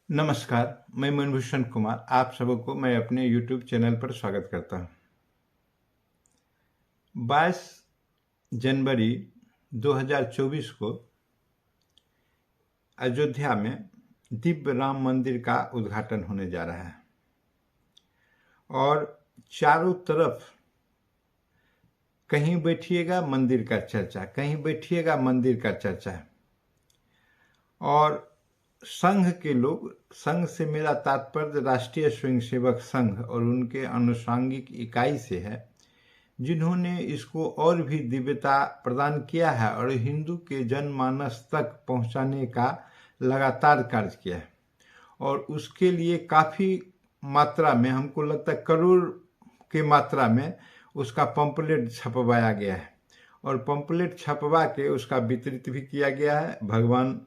नमस्कार, मैं मनभूषण कुमार आप सबको मैं अपने YouTube चैनल पर स्वागत करता हूँ। 22 जनवरी 2024 को अयोध्या में दिव्य राम मंदिर का उद्घाटन होने जा रहा है और चारों तरफ कहीं बैठिएगा मंदिर का चर्चा, कहीं बैठिएगा मंदिर का चर्चा। और संघ के लोग, संघ से मेरा तात्पर्य राष्ट्रीय स्वयंसेवक संघ और उनके अनुषांगिक इकाई से है, जिन्होंने इसको और भी दिव्यता प्रदान किया है और हिंदू के जनमानस तक पहुंचाने का लगातार कार्य किया है। और उसके लिए काफ़ी मात्रा में, हमको लगता है करोड़ के मात्रा में उसका पंपलेट छपवाया गया है और पंपलेट छपवा के उसका वितरित भी किया गया है। भगवान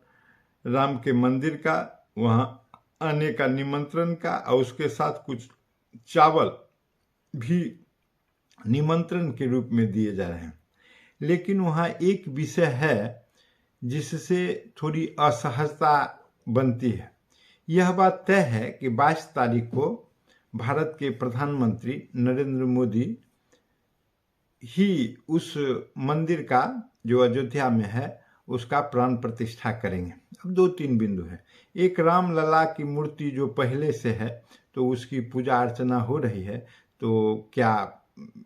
राम के मंदिर का, वहाँ आने का निमंत्रण का, और उसके साथ कुछ चावल भी निमंत्रण के रूप में दिए जा रहे हैं। लेकिन वहाँ एक विषय है जिससे थोड़ी असहजता बनती है। यह बात तय है कि 22 तारीख को भारत के प्रधानमंत्री नरेंद्र मोदी ही उस मंदिर का, जो अयोध्या में है, उसका प्राण प्रतिष्ठा करेंगे। अब 2-3 बिंदु है। एक, राम लला की मूर्ति जो पहले से है तो उसकी पूजा अर्चना हो रही है, तो क्या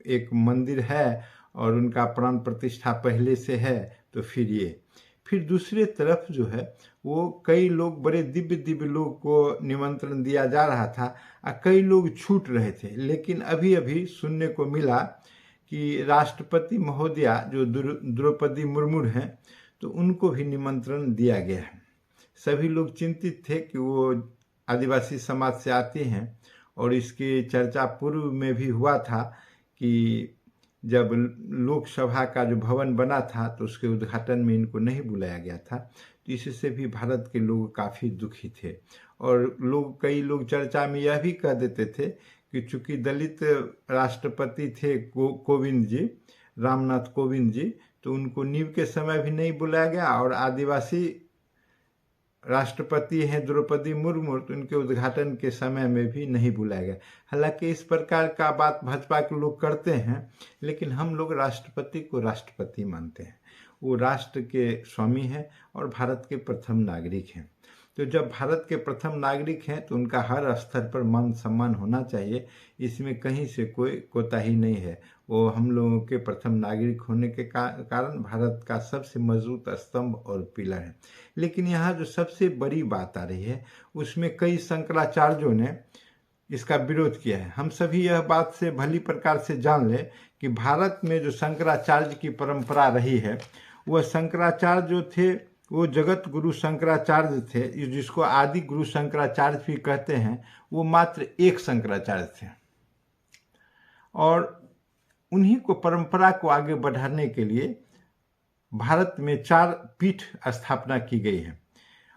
एक मंदिर है और उनका प्राण प्रतिष्ठा पहले से है, तो फिर दूसरे तरफ जो है वो कई लोग, बड़े दिव्य दिव्य लोग को निमंत्रण दिया जा रहा था और कई लोग छूट रहे थे। लेकिन अभी अभी सुनने को मिला कि राष्ट्रपति महोदया जो द्रौपदी मुर्मू हैं, तो उनको भी निमंत्रण दिया गया है। सभी लोग चिंतित थे कि वो आदिवासी समाज से आते हैं और इसकी चर्चा पूर्व में भी हुआ था कि जब लोकसभा का जो भवन बना था तो उसके उद्घाटन में इनको नहीं बुलाया गया था। तो इससे भी भारत के लोग काफ़ी दुखी थे और कई लोग चर्चा में यह भी कह देते थे कि चूंकि दलित राष्ट्रपति थे कोविंद जी, रामनाथ कोविंद जी, तो उनको नींव के समय भी नहीं बुलाया गया, और आदिवासी राष्ट्रपति हैं द्रौपदी मुर्मू, तो उनके उद्घाटन के समय में भी नहीं बुलाया गया। हालांकि इस प्रकार का बात भाजपा के लोग करते हैं, लेकिन हम लोग राष्ट्रपति को राष्ट्रपति मानते हैं। वो राष्ट्र के स्वामी हैं और भारत के प्रथम नागरिक हैं। तो जब भारत के प्रथम नागरिक हैं तो उनका हर स्तर पर मान सम्मान होना चाहिए, इसमें कहीं से कोई कोताही नहीं है। वो हम लोगों के प्रथम नागरिक होने के कारण भारत का सबसे मजबूत स्तंभ और पिलर है। लेकिन यहाँ जो सबसे बड़ी बात आ रही है, उसमें कई शंकराचार्यों ने इसका विरोध किया है। हम सभी यह बात से भली प्रकार से जान लें कि भारत में जो शंकराचार्य की परंपरा रही है, वह शंकराचार्य जो थे वो जगत गुरु शंकराचार्य थे, जिसको आदि गुरु शंकराचार्य भी कहते हैं। वो मात्र एक शंकराचार्य थे और उन्हीं को, परंपरा को आगे बढ़ाने के लिए भारत में 4 पीठ स्थापना की गई है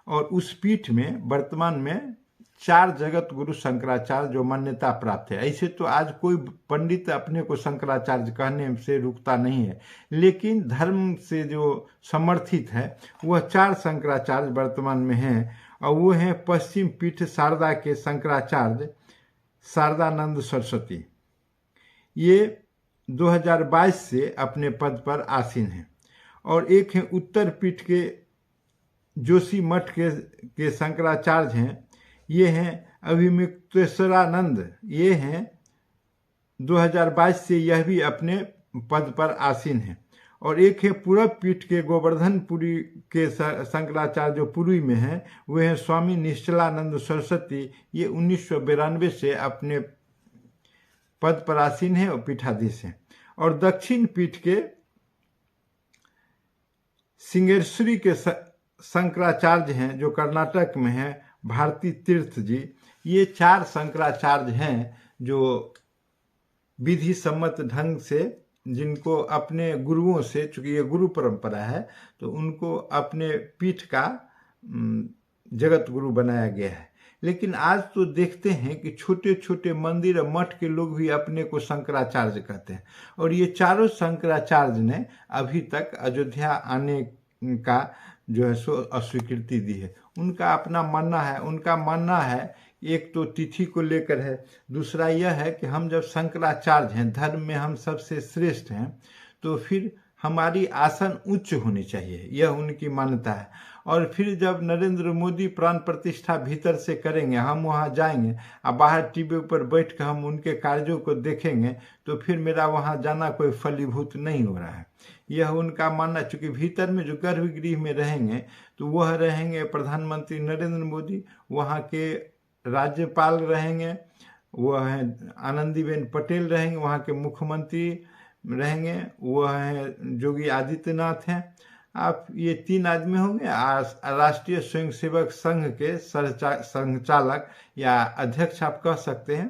और उस पीठ में वर्तमान में 4 जगत गुरु शंकराचार्य जो मान्यता प्राप्त है। ऐसे तो आज कोई पंडित अपने को शंकराचार्य कहने से रुकता नहीं है, लेकिन धर्म से जो समर्थित है वह 4 शंकराचार्य वर्तमान में हैं और वो हैं पश्चिम पीठ शारदा के शंकराचार्य शारदानंद सरस्वती। ये 2022 से अपने पद पर आसीन हैं। और एक हैं उत्तर पीठ के जोशी मठ के शंकराचार्य हैं, ये हैं अभिमुक्तेश्वरानंद। ये हैं 2022 से यह भी अपने पद पर आसीन हैं। और एक है पूरब पीठ के गोवर्धनपुरी के शंकराचार्य जो पुरी में हैं, वे हैं स्वामी निश्चलानंद सरस्वती। ये 1992 से अपने पद पर आसीन हैं और पीठाधीश हैं। और दक्षिण पीठ के सिंगेश्वरी के शंकराचार्य हैं जो कर्नाटक में हैं, भारती तीर्थ जी। ये 4 शंकराचार्य हैं जो विधि सम्मत ढंग से, जिनको अपने गुरुओं से, चूंकि ये गुरु परंपरा है, तो उनको अपने पीठ का जगत गुरु बनाया गया है। लेकिन आज तो देखते हैं कि छोटे छोटे मंदिर और मठ के लोग भी अपने को शंकराचार्य कहते हैं। और ये चारों शंकराचार्य ने अभी तक अयोध्या आने का जो है सो अस्वीकृति दी है। उनका अपना मानना है, उनका मानना है एक तो तिथि को लेकर है, दूसरा यह है कि हम जब शंकराचार्य हैं, धर्म में हम सबसे श्रेष्ठ हैं, तो फिर हमारी आसन उच्च होनी चाहिए, यह उनकी मान्यता है। और फिर जब नरेंद्र मोदी प्राण प्रतिष्ठा भीतर से करेंगे, हम वहाँ जाएंगे और बाहर टीवी पर बैठ कर हम उनके कार्यों को देखेंगे, तो फिर मेरा वहाँ जाना कोई फलीभूत नहीं हो रहा है। यह उनका मानना, चूँकि भीतर में जो गर्भगृह में रहेंगे तो वह रहेंगे प्रधानमंत्री नरेंद्र मोदी, वहाँ के राज्यपाल रहेंगे वह हैं आनंदीबेन पटेल रहेंगे, वहाँ के मुख्यमंत्री रहेंगे वह हैं योगी आदित्यनाथ हैं। आप ये 3 आदमी होंगे। राष्ट्रीय स्वयंसेवक संघ के संचालक या अध्यक्ष आप कह सकते हैं,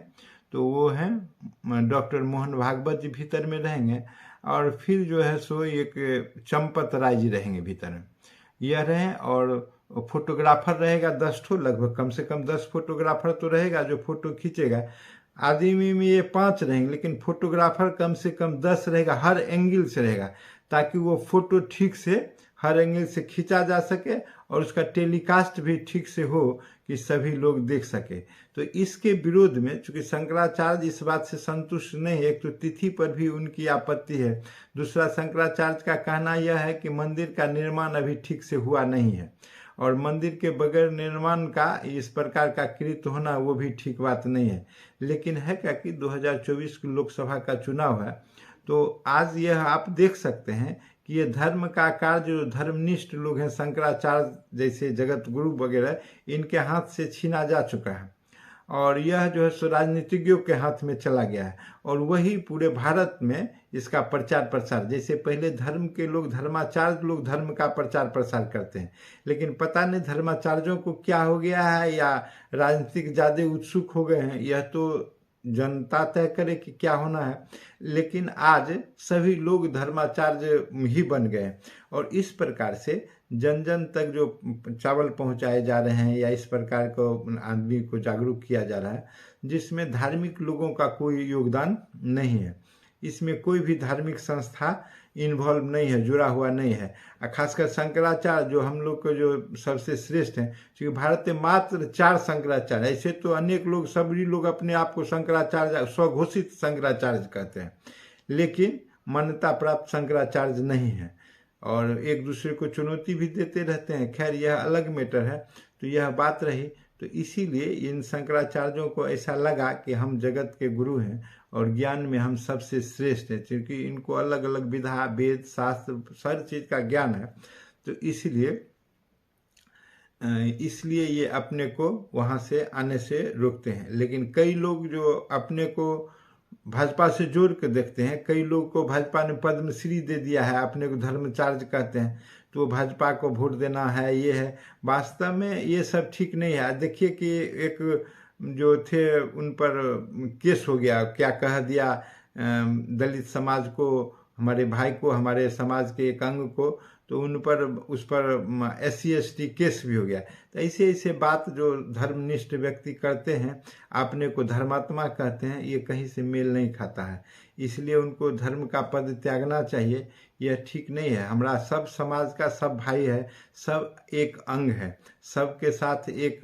तो वो हैं डॉक्टर मोहन भागवत जी भीतर में रहेंगे। और फिर जो है सो एक चंपत राय जी रहेंगे भीतर में, यह रहें। और फोटोग्राफर रहेगा 10 ठो, लगभग कम से कम 10 फोटोग्राफर तो रहेगा जो फोटो खींचेगा। आदमी में ये 5 रहेंगे, लेकिन फोटोग्राफर कम से कम 10 रहेगा, हर एंगल से रहेगा, ताकि वो फोटो ठीक से हर एंगल से खींचा जा सके और उसका टेलीकास्ट भी ठीक से हो कि सभी लोग देख सके। तो इसके विरोध में, चूंकि शंकराचार्य इस बात से संतुष्ट नहीं है, एक तो तिथि पर भी उनकी आपत्ति है, दूसरा शंकराचार्य का कहना यह है कि मंदिर का निर्माण अभी ठीक से हुआ नहीं है, और मंदिर के बगैर निर्माण का इस प्रकार का कृत्य होना वो भी ठीक बात नहीं है। लेकिन है क्या कि 2024 की लोकसभा का चुनाव है, तो आज यह आप देख सकते हैं कि ये धर्म का कार्य जो धर्मनिष्ठ लोग हैं, शंकराचार्य जैसे जगत गुरु वगैरह, इनके हाथ से छीना जा चुका है, और यह जो है सो राजनीतिज्ञों के हाथ में चला गया है। और वही पूरे भारत में इसका प्रचार प्रसार, जैसे पहले धर्म के लोग, धर्माचार्य लोग धर्म का प्रचार प्रसार करते हैं, लेकिन पता नहीं धर्माचार्यों को क्या हो गया है, या राजनीतिक ज़्यादा उत्सुक हो गए हैं, यह तो जनता तय करे कि क्या होना है। लेकिन आज सभी लोग धर्माचार्य ही बन गए, और इस प्रकार से जन जन तक जो चावल पहुंचाए जा रहे हैं, या इस प्रकार को आदमी को जागरूक किया जा रहा है, जिसमें धार्मिक लोगों का कोई योगदान नहीं है। इसमें कोई भी धार्मिक संस्था इन्वॉल्व नहीं है, जुड़ा हुआ नहीं है। खासकर शंकराचार्य जो हम लोग को जो सबसे श्रेष्ठ हैं, क्योंकि भारत में मात्र 4 शंकराचार्य, ऐसे तो अनेक लोग, सभी लोग अपने आप को शंकराचार्य, स्वघोषित शंकराचार्य कहते हैं, लेकिन मान्यता प्राप्त शंकराचार्य नहीं है, और एक दूसरे को चुनौती भी देते रहते हैं। खैर यह अलग मैटर है। तो यह बात रही, तो इसीलिए इन शंकराचार्यों को ऐसा लगा कि हम जगत के गुरु हैं और ज्ञान में हम सबसे श्रेष्ठ हैं, क्योंकि इनको अलग अलग विधा, वेद, शास्त्र, हर चीज़ का ज्ञान है। तो इसलिए ये अपने को वहाँ से आने से रोकते हैं। लेकिन कई लोग जो अपने को भाजपा से जोड़ के देखते हैं, कई लोग को भाजपा ने पद्मश्री दे दिया है, अपने को धर्माचार्य कहते हैं, तो भाजपा को वोट देना है, ये है। वास्तव में ये सब ठीक नहीं है। देखिए कि एक जो थे उन पर केस हो गया, क्या कह दिया दलित समाज को, हमारे भाई को, हमारे समाज के एक अंग को, तो उन पर, उस पर SC ST केस भी हो गया। तो ऐसे ऐसे बात जो धर्मनिष्ठ व्यक्ति करते हैं, अपने को धर्मात्मा कहते हैं, ये कहीं से मेल नहीं खाता है। इसलिए उनको धर्म का पद त्यागना चाहिए, यह ठीक नहीं है। हमारा सब समाज का सब भाई है, सब एक अंग है, सबके साथ एक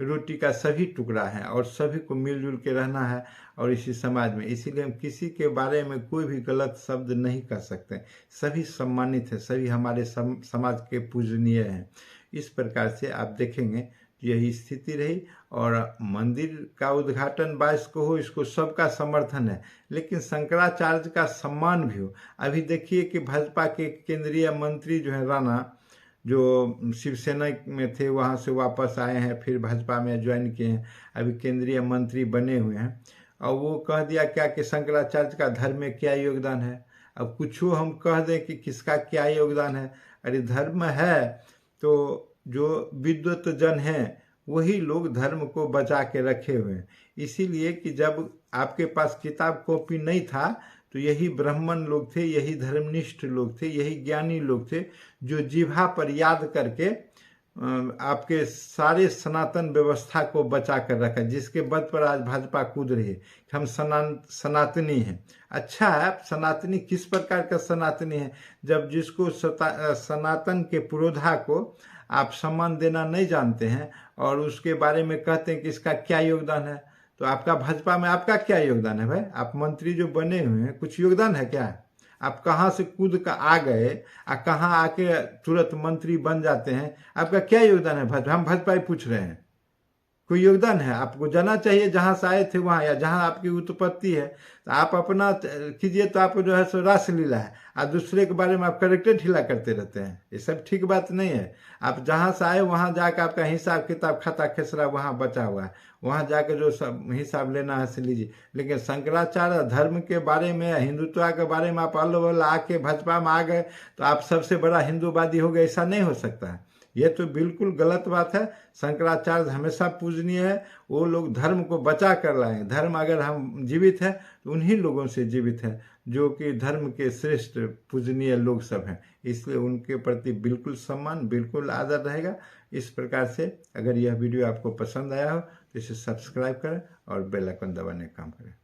रोटी का सभी टुकड़ा है, और सभी को मिलजुल के रहना है और इसी समाज में। इसीलिए हम किसी के बारे में कोई भी गलत शब्द नहीं कह सकते। सभी सम्मानित हैं, सभी हमारे समाज के पूजनीय हैं। इस प्रकार से आप देखेंगे यही स्थिति रही। और मंदिर का उद्घाटन 22 को हो, इसको सबका समर्थन है, लेकिन शंकराचार्य का सम्मान भी हो। अभी देखिए कि भाजपा के केंद्रीय मंत्री जो है राणा, जो शिवसेना में थे, वहाँ से वापस आए हैं, फिर भाजपा में ज्वाइन किए हैं, अभी केंद्रीय मंत्री बने हुए हैं, और वो कह दिया क्या कि शंकराचार्य का धर्म में क्या योगदान है। अब कुछ हम कह दें कि किसका क्या योगदान है, अरे धर्म है तो जो विद्वत जन हैं वही लोग धर्म को बचा के रखे हुए हैं। इसीलिए कि जब आपके पास किताब कॉपी नहीं था, तो यही ब्राह्मण लोग थे, यही धर्मनिष्ठ लोग थे, यही ज्ञानी लोग थे, जो जिह्वा पर याद करके आपके सारे सनातन व्यवस्था को बचा कर रखा, जिसके बल पर आज भाजपा कूद रही है कि हम सनातनी हैं। अच्छा है, आप सनातनी किस प्रकार का सनातनी है? जब जिसको सनातन के पुरोधा को आप सम्मान देना नहीं जानते हैं और उसके बारे में कहते हैं कि इसका क्या योगदान है, तो आपका भाजपा में आपका क्या योगदान है भाई? आप मंत्री जो बने हुए हैं, कुछ योगदान है क्या? आप कहाँ से कूद कर आ गए और कहाँ आके तुरंत मंत्री बन जाते हैं? आपका क्या योगदान है भाजपा? हम भाजपा ही पूछ रहे हैं, कोई योगदान है? आपको जाना चाहिए जहाँ से आए थे वहाँ, या जहाँ आपकी उत्पत्ति है तो आप अपना कीजिए। तो आप जो है सो रासलीला है, और दूसरे के बारे में आप करेक्टर ढीला करते रहते हैं। ये सब ठीक बात नहीं है। आप जहाँ से आए वहाँ जाकर आपका हिसाब किताब खाता खेसरा वहाँ बचा हुआ है, वहाँ जाकर जो सब हिसाब लेना है से लीजिए। लेकिन शंकराचार्य धर्म के बारे में, हिंदुत्व के बारे में आप अल्ल आके भाजपा में आ गए तो आप सबसे बड़ा हिंदूवादी हो गए, ऐसा नहीं हो सकता है। ये तो बिल्कुल गलत बात है। शंकराचार्य हमेशा पूजनीय है, वो लोग धर्म को बचा कर लाए। धर्म अगर हम जीवित है तो उन्हीं लोगों से जीवित है जो कि धर्म के श्रेष्ठ पूजनीय लोग सब हैं, इसलिए उनके प्रति बिल्कुल सम्मान, बिल्कुल आदर रहेगा। इस प्रकार से अगर यह वीडियो आपको पसंद आया हो तो इसे सब्सक्राइब करें और बेल आइकन दबाने का काम करें।